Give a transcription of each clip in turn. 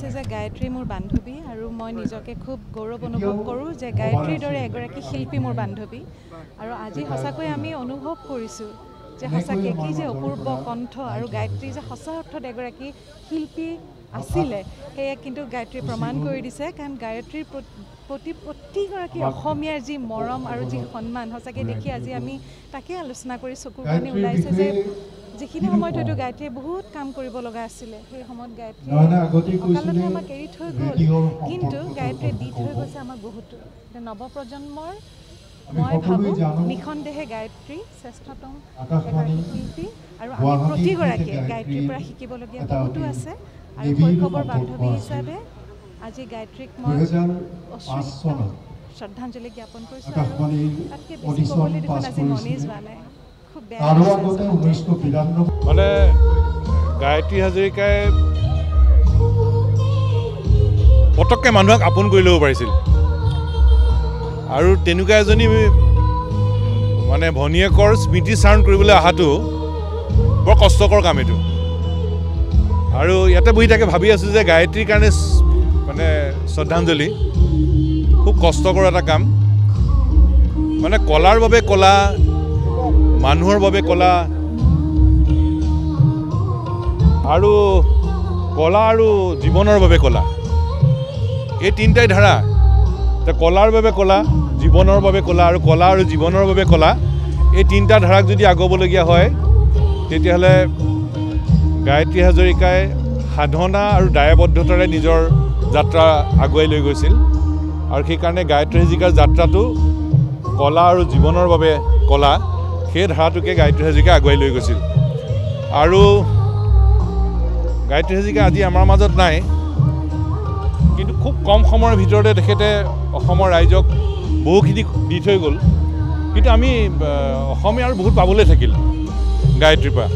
হৈছে যে গায়ত্ৰী মোৰ বান্ধৱী আৰু মই নিজকে খুব গৌৰৱ অনুভৱ কৰোঁ যে গায়ত্ৰীৰ দৰে এগৰাকী শিল্পী মোৰ বান্ধৱী আৰু আজি সঁচাকৈ আমি অনুভৱ কৰিছোঁ যে সঁচাকৈ কি যে অপূৰ্ব কণ্ঠ আৰু গায়ত্ৰী যে সঁচা অৰ্থত এগৰাকী শিল্পী আছিলে সেয়া কিন্তু গায়ত্ৰীয়ে প্ৰমাণ কৰি দিছে কাৰণ গায়ত্ৰীৰ প্ৰতিগৰাকী অসমীয়াৰ যি মৰম আৰু যি সন্মান সঁচাকৈ দেখি আজি আমি তাকে আলোচনা কৰি চকুৰ পানী ওলাইছে যে যিখিনি সময়ত হয়তো গায়ত্ৰীয়ে বহুত কাম কৰিব লগা আছিলে সেই সময়ত গায়ত্ৰীয়ে অকালতে আমাক এৰি থৈ গ'ল কিন্তু গায়ত্ৰীয়ে দি থৈ গৈছে আমাক বহুতো নৱপ্ৰজন্মৰ মই ভাবোঁ নিঃসন্দেহে গায়ত্ৰী শ্ৰেষ্ঠতম এগৰাকী শিল্পী আৰু আমি প্ৰতিগৰাকীয়ে গায়ত্ৰীৰ পৰা শিকিবলগীয়া বহুতো আছে আৰু শৈশৱৰ বান্ধৱী হিচাপে আজি গায়ত্ৰীক মই অশ্ৰুত শ্ৰদ্ধাঞ্জলি জ্ঞাপন কৰিছোঁ আৰু তাতকৈ বেছি ক'বলৈ দেখোন আজি মনেই যোৱা নাই খুব বেয়া মানে গায়ত্ৰী হাজৰিকাই পটককৈ মানুহক আপোন কৰি ল'ব পাৰিছিল আৰু তেনেকুৱা এজনী মানে ভনীয়েকৰ স্মৃতিচাৰণ কৰিবলৈ অহাটো বৰ কষ্টকৰ কাম এইটো আৰু ইয়াতে বহি তাকে ভাবি আছোঁ যে গায়ত্ৰীৰ কাৰণে মানে শ্ৰদ্ধাঞ্জলি খুব কষ্টকৰ এটা কাম মানে কলাৰ বাবে কলা মানুহৰ বাবে কলা আৰু কলা আৰু জীৱনৰ বাবে কলা এই তিনিটাই ধাৰা কলাৰ বাবে কলা জীৱনৰ বাবে কলা আৰু কলা আৰু জীৱনৰ বাবে কলা এই তিনিটা ধাৰাক যদি আগুৱাবলগীয়া হয় তেতিয়াহ'লে গায়ত্ৰী হাজৰিকাই সাধনা আৰু দায়বদ্ধতাৰে নিজৰ যাত্ৰা আগুৱাই লৈ গৈছিল আৰু সেইকাৰণে গায়ত্ৰী হাজৰিকাৰ যাত্ৰাটো কলা আৰু জীৱনৰ বাবে কলা সেই ধাৰাটোকে গায়ত্ৰী হাজৰিকাই আগুৱাই লৈ গৈছিল আৰু গায়ত্ৰী হাজৰিকা আজি আমাৰ মাজত নাই কিন্তু খুব কম সময়ৰ ভিতৰতে তেখেতে অসমৰ ৰাইজক বহুখিনি দি থৈ গ'ল কিন্তু আমি অসমীয়া আৰু বহুত পাবলৈ থাকিল গায়ত্ৰীৰ পৰা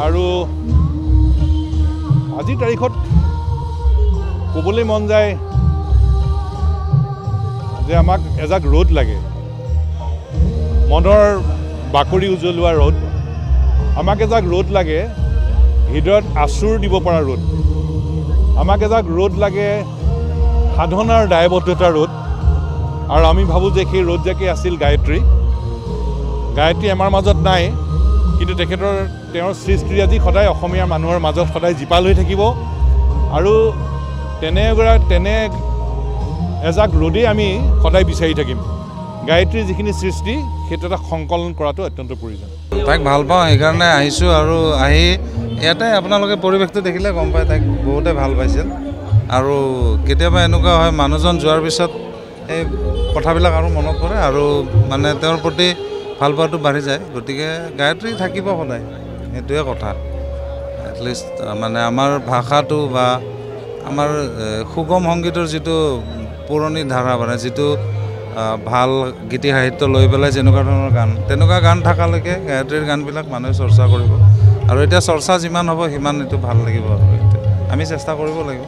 আৰু আজিৰ তাৰিখত ক'বলৈ মন যায় যে আমাক এজাক ৰ'দ লাগে মনৰ বাকৰি উজ্বলোৱা ৰ'দ আমাক এজাক ৰ'দ লাগে হৃদয়ত আচুৰ দিব পৰা ৰ'দ আমাক এজাক ৰ'দ লাগে সাধনাৰ দায়বদ্ধতাৰ ৰ'দ আৰু আমি ভাবোঁ যে সেই ৰ'দ জাকেই আছিল গায়ত্ৰী আমাৰ মাজত নাই কিন্তু তেওঁৰ সৃষ্টি আজি সদায় অসমীয়া মানুহৰ মাজত সদায় জীপাল হৈ থাকিব আৰু তেনে এজাক ৰ'দেই আমি সদায় বিচাৰি থাকিম গায়ত্ৰীৰ যিখিনি সৃষ্টি সেইটো এটা সংকলন কৰাটো অত্যন্ত প্ৰয়োজন তাইক ভাল পাওঁ সেইকাৰণে আহিছোঁ আৰু আহি ইয়াতে আপোনালোকে পৰিৱেশটো দেখিলে গম পায় তাইক বহুতে ভাল পাইছিল আৰু কেতিয়াবা এনেকুৱা হয় মানুহজন যোৱাৰ পিছত এই কথাবিলাক আৰু মনত পৰে আৰু মানে তেওঁৰ প্ৰতি ভাল পোৱাটো বাঢ়ি যায় গতিকে গায়ত্ৰী থাকিব সদায় সেইটোৱে কথা এটলিষ্ট মানে আমাৰ ভাষাটো বা আমাৰ সুগম সংগীতৰ যিটো পুৰণি ধাৰা মানে যিটো ভাল গীতি সাহিত্য লৈ পেলাই যেনেকুৱা ধৰণৰ গান তেনেকুৱা গান থকালৈকে গায়ত্ৰীৰ গানবিলাক মানুহে চৰ্চা কৰিব আৰু এতিয়া চৰ্চা যিমান হ'ব সিমান এইটো ভাল লাগিব আৰু আমি চেষ্টা কৰিব লাগিব